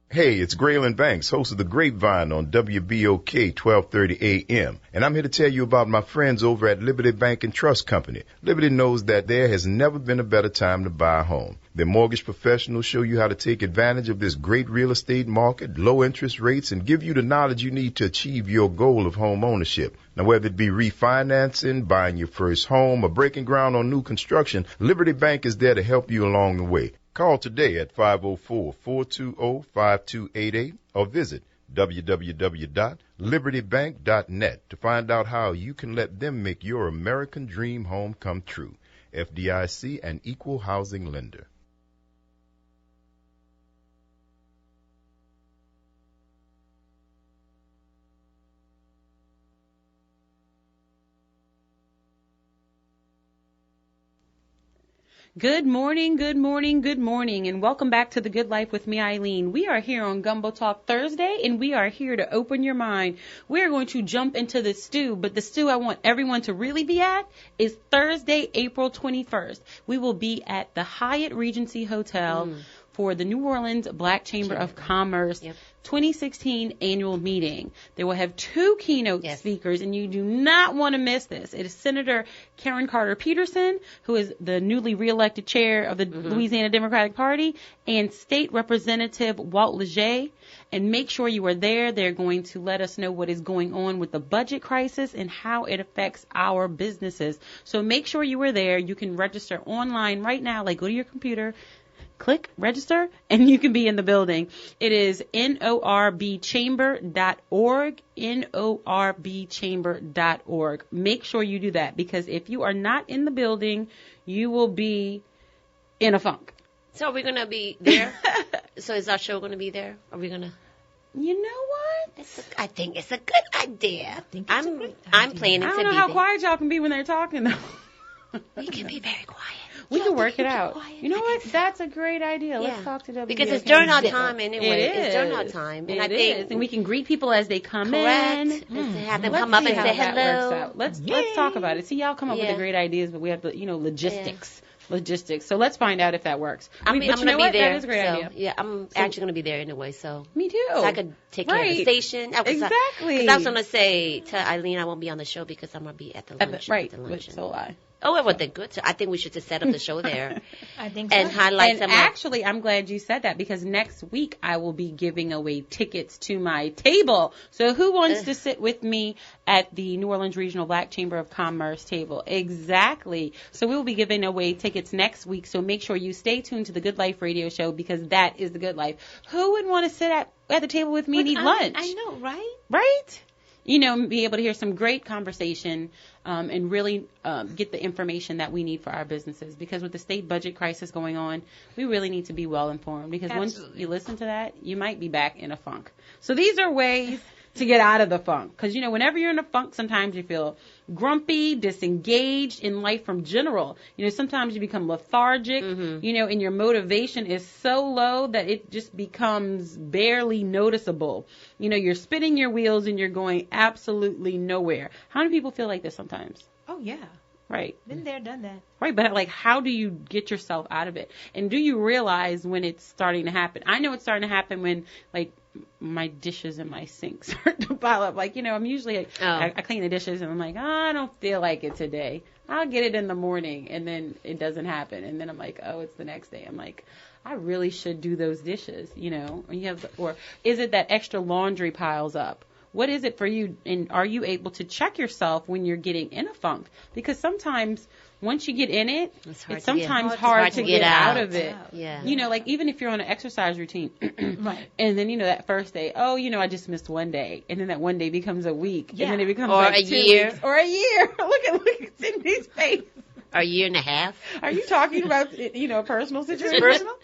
Hey, it's Graylin Banks, host of The Grapevine on WBOK 1230 AM. And I'm here to tell you about my friends over at Liberty Bank and Trust Company. Liberty knows that there has never been a better time to buy a home. Their mortgage professionals show you how to take advantage of this great real estate market, low interest rates, and give you the knowledge you need to achieve your goal of home ownership. Now, whether it be refinancing, buying your first home, or breaking ground on new construction, Liberty Bank is there to help you along the way. Call today at 504-420-5288 or visit www.libertybank.net to find out how you can let them make your American dream home come true. FDIC, an equal housing lender. Good morning, good morning, good morning, and welcome back to The Good Life with me, Eileen. We are here on Gumbo Talk Thursday, and we are here to open your mind. We are going to jump into the stew, but the stew I want everyone to really be at is Thursday, April 21st. We will be at the Hyatt Regency Hotel for the New Orleans Black Chamber of Commerce 2016 annual meeting. They will have 2 keynote speakers, and you do not want to miss this. It is Senator Karen Carter Peterson, who is the newly reelected chair of the Louisiana Democratic Party, and State Representative Walt Leger. And make sure you are there. They're going to let us know what is going on with the budget crisis and how it affects our businesses. So make sure you are there. You can register online right now. Like, go to your computer, click register, and you can be in the building. It is norbchamber.org, norbchamber.org. Make sure you do that, because if you are not in the building, you will be in a funk. So are we going to be there? So is our show going to be there? Are we going to? You know what? I think it's a good idea. I'm planning to be there. I don't know how quiet y'all can be when they're talking, though. We can be very quiet. We can work it out. You know what? That's a great idea. Let's talk to WBOK. Because it's during our time anyway. It's during our time. And I think and we can greet people as they come in. Correct. Have them come up and say hello. Let's talk about it. See, y'all come up with the great ideas, but we have to, logistics. So let's find out if that works. I'm going to be there. That is a great idea. Yeah, I'm actually going to be there anyway. So me too. So I could take care of the station. Exactly. Because I was going to say to Eileen, I won't be on the show because I'm going to be at the lunch. Right. So will I. Oh, well, they're good. So I think we should just set up the show there. I think so. And highlight some. And actually, I'm glad you said that because next week I will be giving away tickets to my table. So who wants to sit with me at the New Orleans Regional Black Chamber of Commerce table? Exactly. So we will be giving away tickets next week. So make sure you stay tuned to the Good Life Radio Show because that is the good life. Who would want to sit at the table with me and eat lunch? I know, right? Right? You know, be able to hear some great conversation and really get the information that we need for our businesses. Because with the state budget crisis going on, we really need to be well informed. Because once you listen to that, you might be back in a funk. So these are ways to get out of the funk. Because, you know, whenever you're in a funk, sometimes you feel grumpy, disengaged in life from general. You know, sometimes you become lethargic, you know, and your motivation is so low that it just becomes barely noticeable. You know, you're spinning your wheels and you're going absolutely nowhere. How many people feel like this sometimes? Oh, yeah. Right. Been there, done that. Right, but like, how do you get yourself out of it? And do you realize when it's starting to happen? I know it's starting to happen when, like, my dishes in my sink start to pile up. Like, you know, I'm usually, like, I clean the dishes and I'm like, I don't feel like it today. I'll get it in the morning, and then it doesn't happen. And then I'm like, oh, it's the next day. I'm like, I really should do those dishes, you know. Or is it that extra laundry piles up? What is it for you, and are you able to check yourself when you're getting in a funk? Because sometimes once you get in it, it's sometimes hard to get out of it. Yeah. You know, like even if you're on an exercise routine, right? And then, you know, that first day, oh, you know, I just missed one day, and then that one day becomes a week, Yeah. and then it becomes Or like a 2 year. weeks, or a year. Look at Cindy's face. A year and a half. Are you talking about, you know, a personal situation? Personal?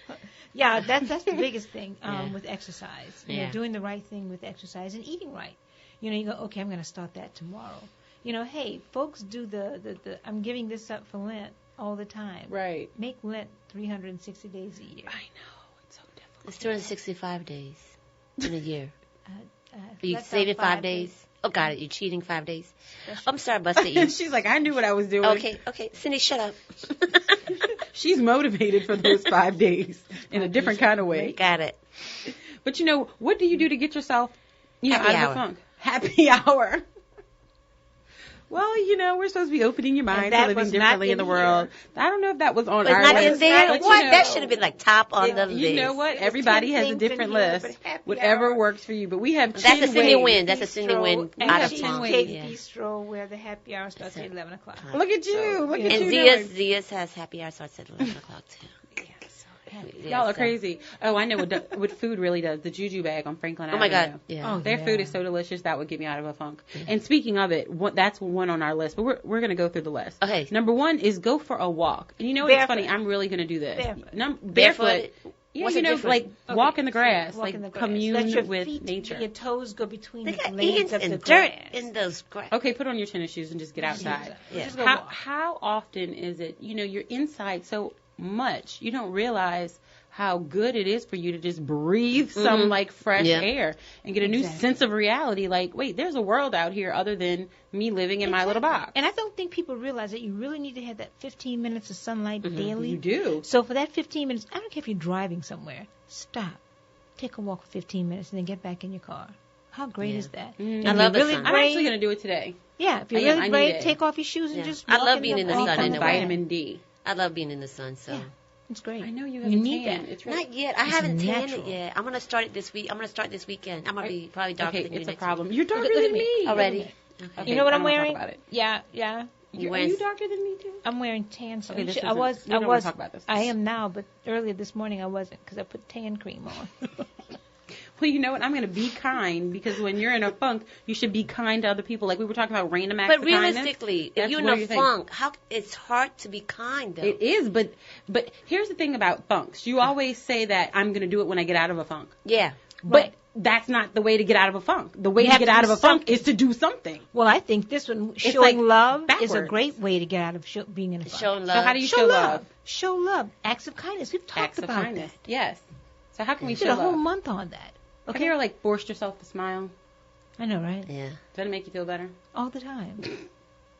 Yeah, that's the biggest thing with exercise. You know, doing the right thing with exercise and eating right. You know, you go, okay, I'm going to start that tomorrow. You know, hey, folks do the I'm giving this up for Lent all the time. Right. Make Lent 360 days a year. I know. It's so difficult. It's 365 days in a year. Are you That's saving about 5 days? Oh, got it. You're cheating 5 days. I'm sorry, busted you. She's like, I knew what I was doing. Okay. Cindy, shut up. She's motivated for those 5 days in a different kind of way. Got it. But, you know, what do you do to get yourself, you know, Happy out hour. of the funk? Happy hour. Well, you know, we're supposed to be opening your mind to living differently in the world. I don't know if that was on our It's not list. in there? But, What? you know, That should have been like top on the list. You know what? Everybody has a different list. Whatever works for you. But we have 10 That's a Cindy ways. win. That's a Cindy win out of town. Cake Yeah. Bistro, where the happy hour starts at 11 o'clock. Look at you. Look at And you. Zia's has happy hour starts at 11 o'clock too. Y'all are crazy. Oh, I know what food really does. The Juju bag on Franklin Avenue. Oh my God. Yeah. Oh, Their food is so delicious that would get me out of a funk. And speaking of it, that's one on our list. But we're going to go through the list. Okay. Number 1 is go for a walk. And you know what's funny? I'm really going to do this. Barefoot. Yeah, What's you the know, difference? like walk in the grass, Walk in the grass. commune Let your with feet, nature. Your toes go between They the got blades ants of the and grass. dirt in those grass. Okay, put on your tennis shoes and just get outside. Yeah. Just go walk. How often is it, you know, you're inside so much, you don't realize how good it is for you to just breathe some like fresh air and get a new sense of reality. Like, wait, there's a world out here other than me living in my little box. And I don't think people realize that you really need to have that 15 minutes of sunlight daily. You do. So for that 15 minutes, I don't care if you're driving somewhere, stop, take a walk for 15 minutes, and then get back in your car. How great is that? I love the really sun. I'm actually going to do it today. Yeah, if you're I really need brave, it. take off your shoes and just I walk love in being in the walk sun on anyway. Vitamin D. I love being in the sun, so. Yeah. It's great. I know you have You a need tan. that. It's really, Not yet. I It's haven't tanned natural. it yet. I'm gonna start it this week. I'm gonna start this weekend. I'm gonna be probably darker than you it's a next problem. week. You're darker Look at than me me already. Okay, You know what I I'm don't wanna talk wearing? about it. Yeah. Are you darker than me too? I'm wearing tan. So Okay, this I isn't- was. we don't wanna talk about this. I am now, but earlier this morning I wasn't because I put tan cream on. Well, you know what? I'm going to be kind because when you're in a funk, you should be kind to other people. Like we were talking about random acts But of kindness. realistically, That's if you're where in you a think. funk, it's hard to be kind though. It is, but here's the thing about funks. You always say that I'm going to do it when I get out of a funk. Yeah. But that's not the way to get out of a funk. The way You to have get to out do of a funk something. is to do something. Well, I think this one, It's showing like love, is a backwards. great way to get out of being in a funk. Showing So love. how do you show love? Show love. Acts of kindness. We've talked Acts of about kindness. that. Yes. So how can we We did show a whole love? month on that. Have you ever like forced yourself to smile? I know, right? Yeah. Does that make you feel better? All the time.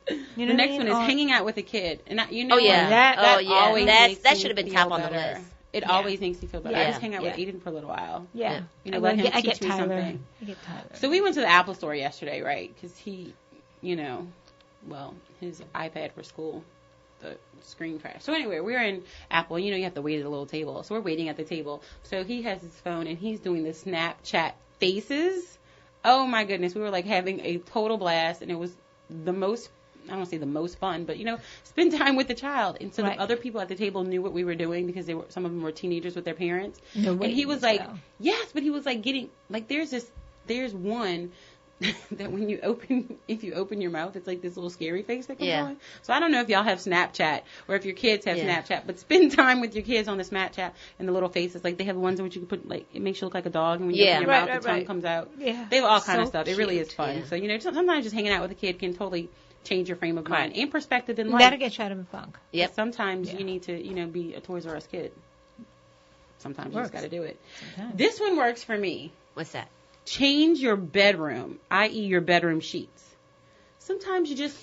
The next one is hanging out with a kid, and you know Oh yeah. what? That yeah. always makes That me should have been feel top on the better. list. It always makes me feel better. I Yeah. just hang out with Aiden for a little while. Yeah. You know, let him I teach get me Tyler. something. I get Tyler. So we went to the Apple store yesterday, right? Because he, you know, well, his iPad for school the screen crashed. So anyway, we're in Apple. You have to wait at a little table. So we're waiting at the table. So he has his phone, and he's doing the Snapchat faces. Oh, my goodness. We were, like, having a total blast, and it was the most, I don't want to say the most fun, but, spend time with the child. And so the other people at the table knew what we were doing because some of them were teenagers with their parents. No way. And he was like, yes, but he was, like, getting, like, there's one that if you open your mouth, it's like this little scary face that comes on. So I don't know if y'all have Snapchat or if your kids have Snapchat, but spend time with your kids on the Snapchat and the little faces. Like, they have ones in which you can put, like, it makes you look like a dog, and when you open your mouth, the tongue comes out. Yeah. They have all kind of stuff. It really is fun. So, sometimes just hanging out with a kid can totally change your frame of mind and perspective in life. That'll get you out of a funk. Yep. Sometimes you need to, be a Toys R Us kid. Sometimes you just got to do it. Sometimes. This one works for me. What's that? Change your bedroom, i.e. your bedroom sheets. Sometimes you just,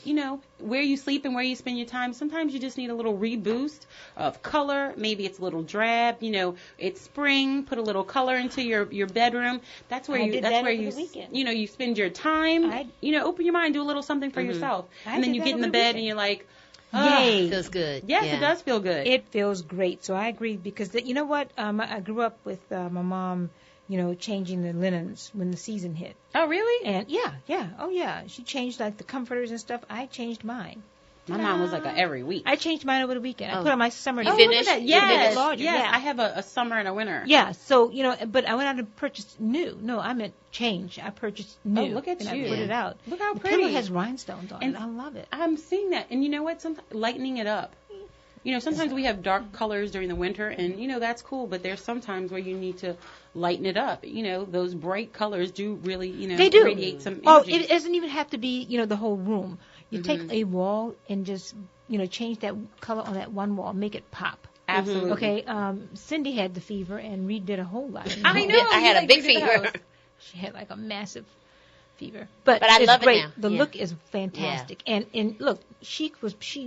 where you sleep and where you spend your time, sometimes you just need a little reboost of color. Maybe it's a little drab, it's spring, put a little color into your bedroom. That's where you spend your time. Open your mind, do a little something for yourself. And then you get in the bed and you're like, yay. Feels good. Yes, it does feel good. It feels great. So I agree because, you know what? I grew up with my mom, changing the linens when the season hit. Oh, really? And yeah. Oh, yeah. She changed, like, the comforters and stuff. I changed mine. My mom was like every week. I changed mine over the weekend. I put on my summer. You finished? Yes. I have a summer and a winter. Yeah. So, but I went out and purchased new. No, I meant change. I purchased new. Oh, look at you. I put it out. Look how pretty. The pillow has rhinestones on it. I love it. I'm seeing that. And you know what? Sometimes lightening it up. Sometimes we have dark colors during the winter, and, that's cool, but there's sometimes where you need to lighten it up. Those bright colors do really, they do. Radiate some energy. Oh, it doesn't even have to be, the whole room. You take a wall and just, change that color on that one wall, make it pop. Absolutely. Okay, Cindy had the fever and Reed did a whole lot. I know. I had a big fever. She had like a massive fever. But I love great. it now. The look is fantastic. Yeah. And look, she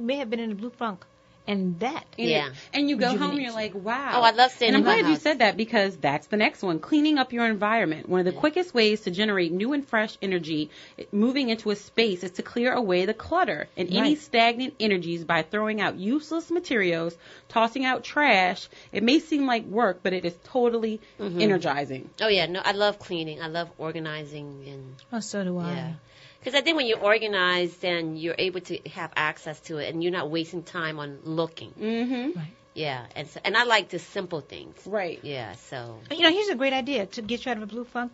may have been in the blue funk. And that. And you go home and you're like, wow. Oh, I love staying in my house. And I'm glad you said that because that's the next one. Cleaning up your environment. One of the quickest ways to generate new and fresh energy moving into a space is to clear away the clutter and any stagnant energies by throwing out useless materials, tossing out trash. It may seem like work, but it is totally energizing. Oh, yeah. No, I love cleaning. I love organizing. Oh, so do I. Yeah. Because I think when you're organized, then you're able to have access to it, and you're not wasting time on looking. Mm-hmm. Right. Yeah, and I like the simple things. Right. Yeah, so. Here's a great idea to get you out of a blue funk.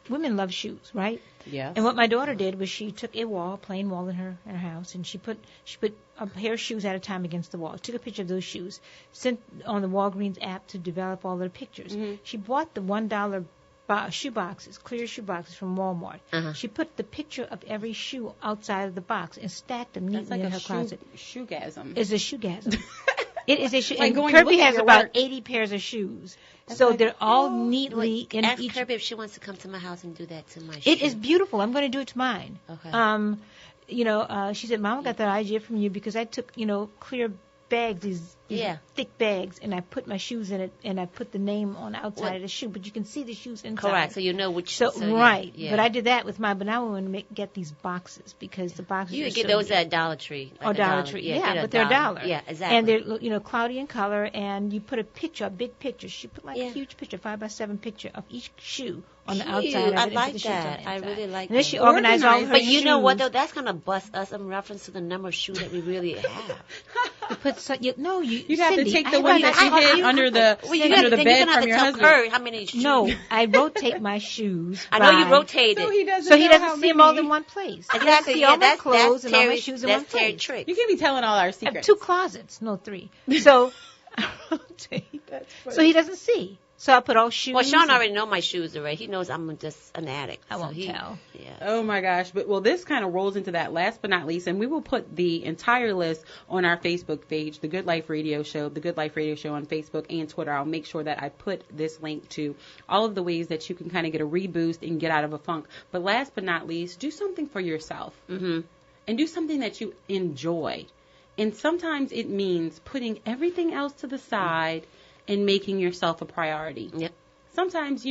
Women love shoes, right? Yes. And what my daughter did was she took a plain wall in her house, and she put a pair of shoes at a time against the wall. Took a picture of those shoes, sent on the Walgreens app to develop all the pictures. Mm-hmm. She bought the $1 shoe boxes, clear shoe boxes from Walmart. She put the picture of every shoe outside of the box and stacked them neatly in her closet. Shoegasm. It's a shoegasm. It is a shoe. Like and Kirby has about 80 pairs of shoes. So they're all neatly in ask each. Kirby if she wants to come to my house and do that to my shoes. It is beautiful. I'm going to do it to mine. Okay. She said, Mama got that idea from you because I took, clear bags, these thick bags, and I put my shoes in it, and I put the name on the outside of the shoe, but you can see the shoes inside. Correct, so you know which. Right. Yeah. But I did that with mine, but now I want to get these boxes because the boxes. You are get so those at Dollar Tree. Or Dollar Tree, but they're $1. Yeah, exactly. And they're cloudy in color, and you put a big picture. She put a huge picture, 5x7 picture of each shoe on the outside. I like that. I really like that. And then she organized all her But shoes. you know what though? That's gonna bust us in reference to the number of shoes that we really have. You'd have to take the one that you hid under the bed from your husband. Her how many shoes? No, I rotate my shoes. I know you rotate it. So he doesn't see them all in one place. Exactly. See all my clothes and all my shoes in one place. That's Terry trick. You can be telling all our secrets. I have 2 closets, no 3. So I rotate. So he doesn't see. So I put all shoes. Well, Sean already know my shoes already. He knows I'm just an addict. I won't tell. Yeah. Oh my gosh! But this kind of rolls into that. Last but not least, and we will put the entire list on our Facebook page, The Good Life Radio Show, The Good Life Radio Show on Facebook and Twitter. I'll make sure that I put this link to all of the ways that you can kind of get a reboost and get out of a funk. But last but not least, do something for yourself, and do something that you enjoy. And sometimes it means putting everything else to the side. And making yourself a priority. Yep. Sometimes,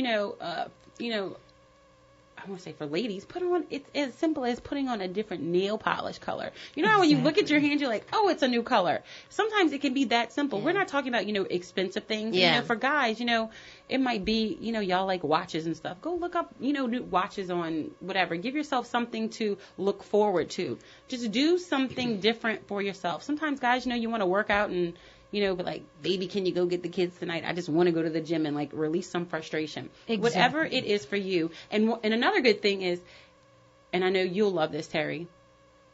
I want to say for ladies, put on, it's as simple as putting on a different nail polish color. You know how when you look at your hand, you're like, oh, it's a new color. Sometimes it can be that simple. Yeah. We're not talking about, expensive things. Yeah. For guys, it might be, y'all like watches and stuff. Go look up, new watches on whatever. Give yourself something to look forward to. Just do something different for yourself. Sometimes guys, you want to work out and, but like, baby, can you go get the kids tonight? I just want to go to the gym and like release some frustration. Exactly. Whatever it is for you. And another good thing is, and I know you'll love this, Terry,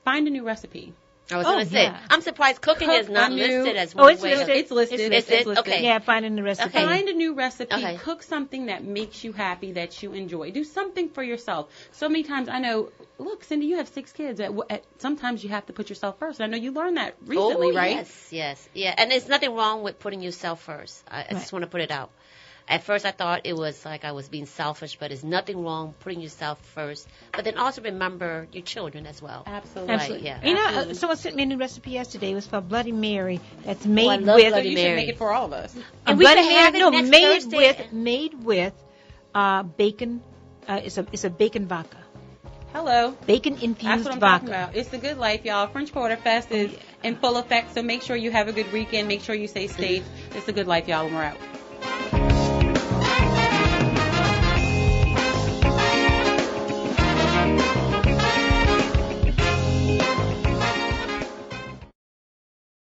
find a new recipe. I was going to say, I'm surprised cooking is not listed as one way. It's listed. It's listed. Okay. Yeah, find a new recipe. Okay. Find a new recipe. Okay. Cook something that makes you happy, that you enjoy. Do something for yourself. So many times I know, look, Cindy, you have 6 kids. Sometimes you have to put yourself first. I know you learned that recently, right? Yes. Yeah, and there's nothing wrong with putting yourself first. I just want to put it out. At first, I thought it was like I was being selfish, but there's nothing wrong putting yourself first. But then also remember your children as well. Absolutely. Right, yeah. Absolutely. Someone sent me a new recipe yesterday. It was for Bloody Mary. That's made with. Bloody Mary. You should make it for all of us. And Bloody Mary, made with bacon. It's a bacon vodka. Hello. Bacon infused vodka. That's what I'm talking about. It's the good life, y'all. French Quarter Fest is in full effect, so make sure you have a good weekend. Make sure you stay safe. It's the good life, y'all, and we're out.